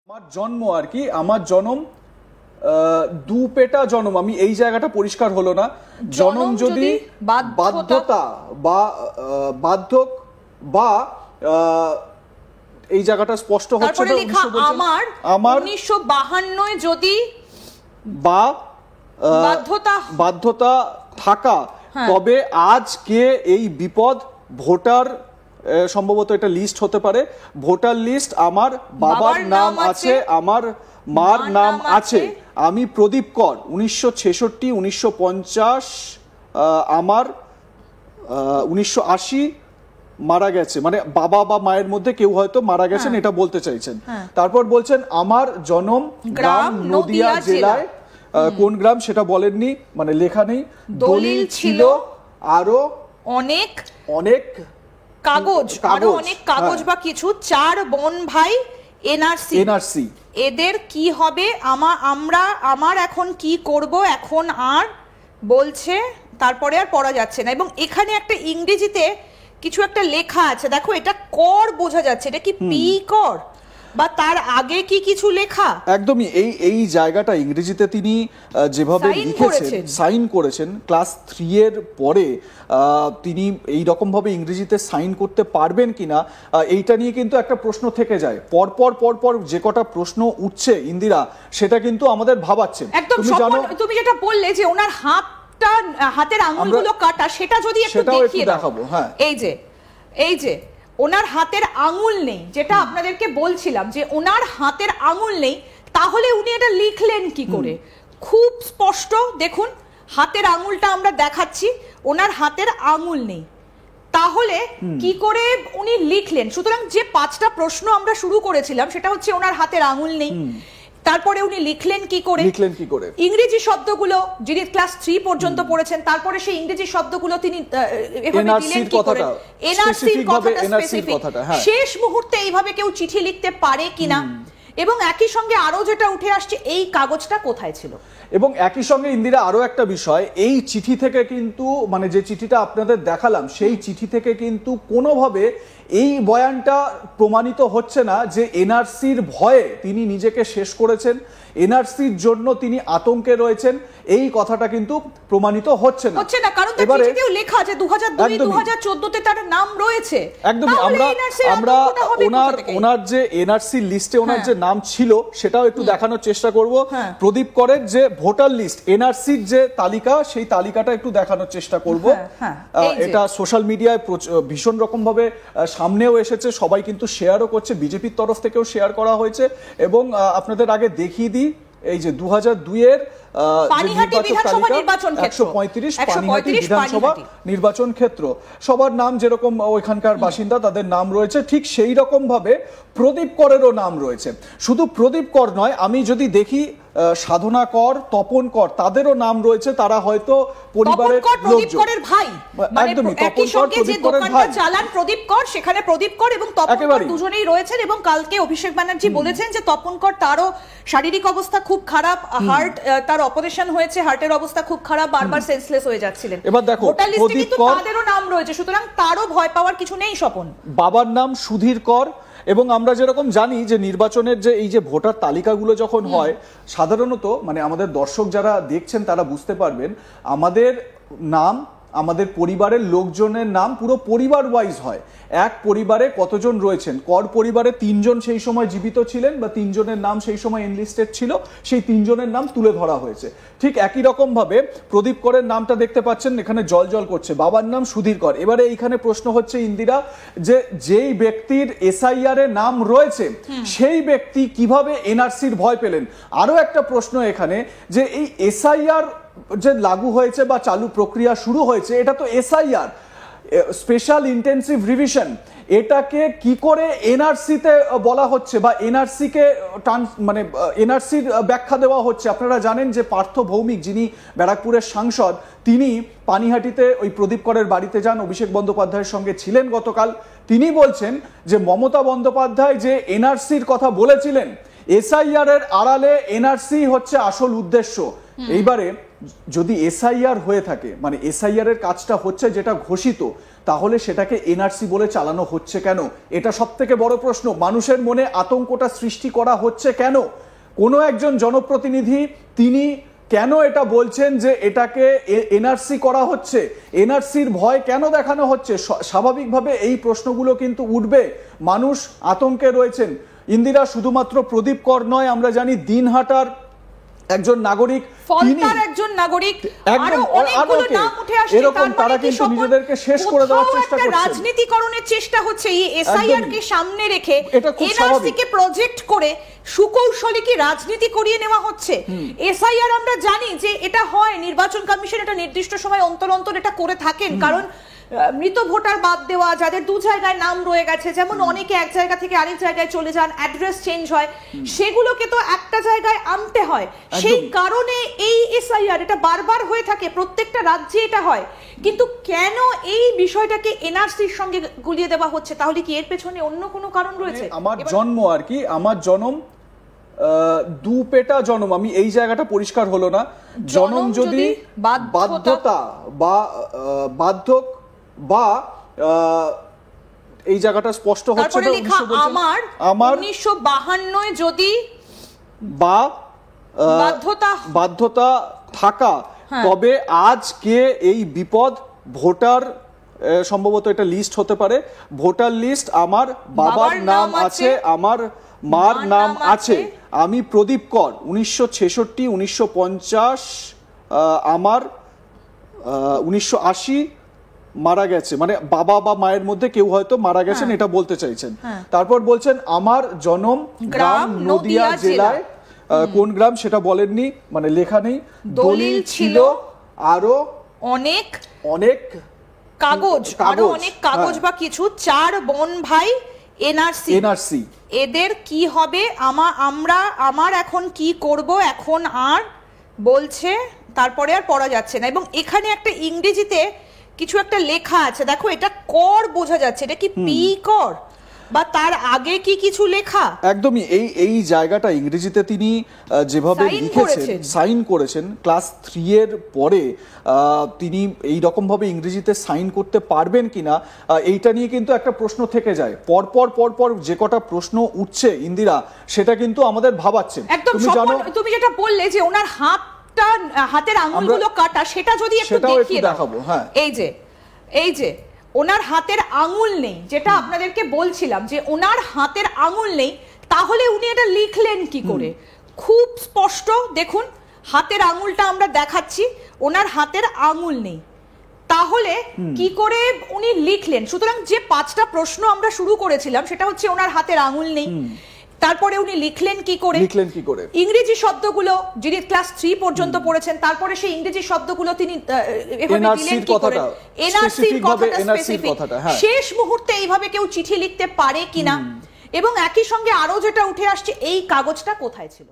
আমার জন্ম আর কি, আমার জন্ম দুপেটা জন্ম, আমি এই জায়গাটা পরিষ্কার হলো না। জন্ম যদি বাধ্যতা বা বাধ্যক বা এই জায়গাটা স্পষ্ট হচ্ছে না। আমার 1952 যদি বা বাধ্যতা থাকা, তবে আজকে এই বিপদ ভোটার, সম্ভবত এটা লিস্ট হতে পারে, ভোটার লিস্ট আমার বাবার নাম আছে, আমার মার নাম আছে, আমি প্রদীপ কর 1966, 1950, আমার 1980 মারা গেছে, মানে বাবা বা মায়ের মধ্যে কেউ হয়তো মারা গেছেন, এটা বলতে চাইছেন। তারপর বলছেন আমার জন্ম গ্রাম নদিয়া জেলায়, কোন গ্রাম সেটা বলেননি, মানে লেখা নেই। দলিল ছিল আরো অনেক অনেক কাগজ, আরো অনেক কাগজ বা কিছু, 4 বোন ভাই এনআরসি, এদের কি হবে, আমার এখন কি করব, এখন আর বলছে, তারপরে আর পড়া যাচ্ছে না। এবং এখানে একটা ইংরেজিতে কিছু একটা লেখা আছে, দেখো এটা কর বোঝা যাচ্ছে, এটা কি পি কর বা তার আগে কি কিছু লেখা? একদমই এই জায়গাটা ইংরেজিতে তিনি যেভাবে লিখেছেন, সাইন করেছেন, ক্লাস 3 এর পরে তিনি এই রকম ভাবে ইংরেজিতে সাইন করতে পারবেন কিনা, এইটা নিয়ে কিন্তু একটা প্রশ্ন থেকে যায়। পরপর যে কটা প্রশ্ন উঠছে ইন্দিরা, সেটা কিন্তু আমাদের ভাবাচ্ছে। তুমি জানো, তুমি যেটা বললে যে ওনার হাতের আঙুলগুলো কাটা, সেটা যদি একটু দেখিয়ে দেখাবো। হ্যাঁ, এই যে ওনার হাতের আঙুল নেই, যেটা আপনাদেরকে বলছিলাম যে ওনার হাতের আঙুল নেই, তাহলে উনি এটা লিখলেন কি করে? খুব স্পষ্ট দেখুন, হাতের আঙুলটা আমরা দেখাচ্ছি, ওনার হাতের আঙুল নেই, তাহলে কি করে উনি লিখলেন? সুতরাং যে 5টা প্রশ্ন আমরা শুরু করেছিলাম, সেটা হচ্ছে ওনার হাতের আঙুল নেই, তারপরে উনি লিখলেন কি করে, ইংরেজি শব্দগুলো, যিনি ক্লাস 3 পর্যন্ত পড়েছেন, তারপরে সেই ইংরেজি শব্দগুলো তিনি এভাবে দিলেন কি করে, এনআরসির কথাটা শেষ মুহূর্তে এইভাবে কেউ চিঠি লিখতে পারে কিনা, এবং একই সঙ্গে আরো যেটা উঠে আসছে, এই কাগজটা কোথায় ছিল। এবং একই সঙ্গে ইন্দিরা আরো একটা বিষয়, এই চিঠি থেকে কিন্তু, মানে যে চিঠিটা আপনাদের দেখালাম, সেই চিঠি থেকে কিন্তু কোনোভাবে এই বয়ানটা প্রমাণিত হচ্ছে না যে এনআরসির ভয়ে তিনি নিজেকে শেষ করেছেন, এনআরসির জন্য তিনি আতঙ্কে রয়েছেন, এই কথাটা কিন্তু প্রমাণিত হচ্ছে না, কারণ তার চিঠিতেও লেখা আছে 2002 2014 তে তার নাম রয়েছে। একদমই আমরা ওনার যে এনআরসি লিস্টে ওনার যে নাম ছিল, সেটাও একটু দেখানোর চেষ্টা করব। প্রদীপ করের যে ভোটার লিস্ট, এনআরসির যে তালিকা, সেই তালিকাটা একটু দেখানোর চেষ্টা করব। এটা সোশ্যাল মিডিয়ায় ভীষণ রকম ভাবে সামনেও এসেছে, সবাই কিন্তু শেয়ারও করছে, বিজেপির তরফ থেকেও শেয়ার করা হয়েছে। এবং আপনাদের আগে দেখিয়ে দিই, এই যে 2002 এর 135 পানিহাটি বিধানসভা নির্বাচন ক্ষেত্র, সবার নাম যেরকম ওইখানকার বাসিন্দা তাদের নাম রয়েছে, ঠিক সেই রকম ভাবে প্রদীপ করেরও নাম রয়েছে। শুধু প্রদীপ কর নয়, আমি যদি দেখি সাধনা কর, তপন কর, তাদেরও নাম রয়েছে, তারা হয়তো পরিবারের প্রদীপ করের ভাই, একদমই তপন কর প্রদীপ করের ভাই, চালান প্রদীপ কর, সেখানে প্রদীপ কর এবং তপন কর দুজনেই রয়েছেন। এবং কালকে অভিষেক ব্যানার্জি বলেছেন যে তপন কর, তারও শারীরিক অবস্থা খুব খারাপ, তার অপারেশন হয়েছে, হার্টের অবস্থা খুব খারাপ, বারবার সেন্সলেস হয়ে যাচ্ছিলেন। এবার দেখো, প্রদীপ কর, তাদেরও নাম রয়েছে, সুতরাং তারও ভয় পাওয়ার কিছু নেই। স্বপন বাবার নাম সুধীর কর। এবং আমরা যেরকম জানি যে নির্বাচনের যে এই যে ভোটার তালিকাগুলো যখন হয়, সাধারণত মানে আমাদের দর্শক যারা দেখছেন তারা বুঝতে পারবেন, আমাদের নাম, আমাদের পরিবারের লোকজনের নাম পুরো পরিবার ওয়াইজ হয়। এক পরিবারে কতজন রয়েছেন, কর পরিবারে 3 জন সেই সময় জীবিত ছিলেন বা 3 জনের নাম সেই সময় এনলিস্টেড ছিল, সেই 3 জনের নাম তুলে ধরা হয়েছে। ঠিক একই রকম ভাবে প্রদীপ করের নামটা দেখতে পাচ্ছেন এখানে জল করছে, বাবার নাম সুধীর কর। এবারে এইখানে প্রশ্ন হচ্ছে ইন্দিরা, যে যেই ব্যক্তির এসআইআর এ নাম রয়েছে, সেই ব্যক্তি কিভাবে এনআরসির ভয় পেলেন? আরো একটা প্রশ্ন এখানে, যে এই এসআইআর যে লাগু হয়েছে বা চালু প্রক্রিয়া শুরু হয়েছে, এটা তো এসআইআর, স্পেশাল ইন্টেন্সিভ রিভিশন, এটাকে কি করে এনআরসি তে বলা হচ্ছে বা এনআরসি কে মানে এনআরসির ব্যাখ্যা দেওয়া হচ্ছে? আপনারা জানেন যে পার্থ ভৌমিক, যিনি ব্যারাকপুরের সাংসদ, তিনি পানিহাটিতে ওই প্রদীপ করের বাড়িতে যান, অভিষেক বন্দ্যোপাধ্যায়ের সঙ্গে ছিলেন গতকাল। তিনি বলছেন যে মমতা বন্দ্যোপাধ্যায় যে এনআরসির কথা বলেছিলেন, এসআইআর এর আড়ালে এনআরসি হচ্ছে আসল উদ্দেশ্য। এইবারে যদি এসআইআর হয়ে থাকে, মানে এসআইআর এর কাজটা হচ্ছে যেটা ঘোষিত, তাহলে সেটাকে এনআরসি বলে চালানো হচ্ছে কেন? এটা সবথেকে বড় প্রশ্ন। মানুষের মনে আতঙ্কটা সৃষ্টি করা হচ্ছে কেন? কোনো একজন জনপ্রতিনিধি তিনি কেন এটা বলছেন যে এটাকে এনআরসি করা হচ্ছে? এনআরসির ভয় কেন দেখানো হচ্ছে? স্বাভাবিকভাবে এই প্রশ্নগুলো কিন্তু উঠবে। মানুষ আতঙ্কে রয়েছেন। ইন্দিরা, শুধুমাত্র প্রদীপ কর নয়, আমরা জানি দিনহাটার একজন নাগরিক, ফলতার একজন নাগরিক, আরো অনেকগুলো নাম উঠে আসছে। এরকম তারা কিন্তু নিজেদেরকে শেষ করে দেওয়ার চেষ্টা করছে। রাজনীতিকরণের চেষ্টা হচ্ছে এই এসআইআর কে সামনে রেখে, এনআরসি কে প্রজেক্ট করে সুকৌশলী কি রাজনীতি করিয়ে নেওয়া হচ্ছে। এসআইআর আমরা জানি যে এটা হয়, নির্বাচন কমিশন এটা নির্দিষ্ট সময় অন্তর অন্তর এটা করে থাকেন, কারণ মৃত ভোটার বাদ দেওয়া, যাদের দু জায়গায় নাম রয়ে গেছে, যেমন অনেকে এক জায়গা থেকে আরেক জায়গায় চলে যান, অ্যাড্রেস চেঞ্জ হয়, সেগুলোকে তো একটা জায়গায় আনতে হয়। সেই কারণে এই এসআইআর এটা বারবার হয়ে থাকে, প্রত্যেকটা রাজ্যে এটা হয়। কিন্তু কেন এই বিষয়টাকে এনআরসির সঙ্গে গুলিয়ে দেওয়া হচ্ছে? তাহলে কি এর পেছনে অন্য কোনো কারণ রয়েছে? আমার জন্ম আর কি, আমার জনম দুপেটা জনম, আমি এই জায়গাটা পরিষ্কার হলো না। জনম যদি বাধ্যতা বা বাধ্যক বা এই জায়গাটা স্পষ্ট হচ্ছে না। আমার 1952 যদি বা বাধ্যতা থাকা, তবে আজকে এই বিপদ ভোটার, সম্ভবত এটা লিস্ট হতে পারে, ভোটার লিস্ট আমার বাবার নাম আছে, আমার মার নাম আছে, আমি প্রদীপ কর 1966, 1950, আমার 1980 মারা গেছে, মানে বাবা বা মায়ের মধ্যে কেউ হয়তো মারা গেছেন, এটা বলতে চাইছেন। তারপর বলছেন আমার জন্ম গ্রাম নদিয়া জেলায়, কোন গ্রাম সেটা বলেননি, মানে লেখা নেই। দলিল ছিল আরো অনেক কাগজ বা কিছু, 4 বোন ভাই, এনআরসি এদের কি হবে, আমার এখন কি করব, এখন আর বলছে, তারপরে আর পড়া যাচ্ছে না। এবং এখানে একটা ইংরেজিতে কিছু একটা লেখা আছে, দেখো, এটা কর বোঝা যাচ্ছে, এটা কি পি কর বা তার আগে কি কিছু লেখা? একদমই এই জায়গাটা ইংরেজিতে তিনি যেভাবে লিখেছেন, সাইন করেছেন, ক্লাস 3 এর পরে তিনি এই রকম ভাবে ইংরেজিতে সাইন করতে পারবেন কিনা, এইটা নিয়ে কিন্তু একটা প্রশ্ন থেকে যায়। পরপর যে কটা প্রশ্ন উঠছে ইন্দিরা, সেটা কিন্তু আমাদের ভাবাচ্ছে। তুমি যেটা বললে যে ওনার হাতের আঙুলগুলো কাটা, সেটা যদি একটু দেখিয়ে দেখাবো। হ্যাঁ, এই যে ওনার হাতের আঙুল নেই, যেটা আপনাদেরকে বলছিলাম যে ওনার হাতের আঙুল নেই, তাহলে উনি এটা লিখলেন কি করে? খুব স্পষ্ট দেখুন, হাতের আঙুলটা আমরা দেখাচ্ছি, ওনার হাতের আঙুল নেই, তাহলে কি করে উনি লিখলেন? সুতরাং যে 5টা প্রশ্ন আমরা শুরু করেছিলাম, সেটা হচ্ছে ওনার হাতের আঙুল নেই, তারপরে উনি লিখলেন কি করে, ইংরেজি শব্দগুলো, যিনি ক্লাস 3 পর্যন্ত পড়েছেন, তারপরে সেই ইংরেজি শব্দগুলো তিনি এভাবে দিলেন কি করে, এনআরসির কথাটা স্পেসিফিক, শেষ মুহূর্তে এইভাবে কেউ চিঠি লিখতে পারে কিনা। এবং একই সঙ্গে আরো যেটা উঠে আসছে, এই কাগজটা কোথায় ছিল?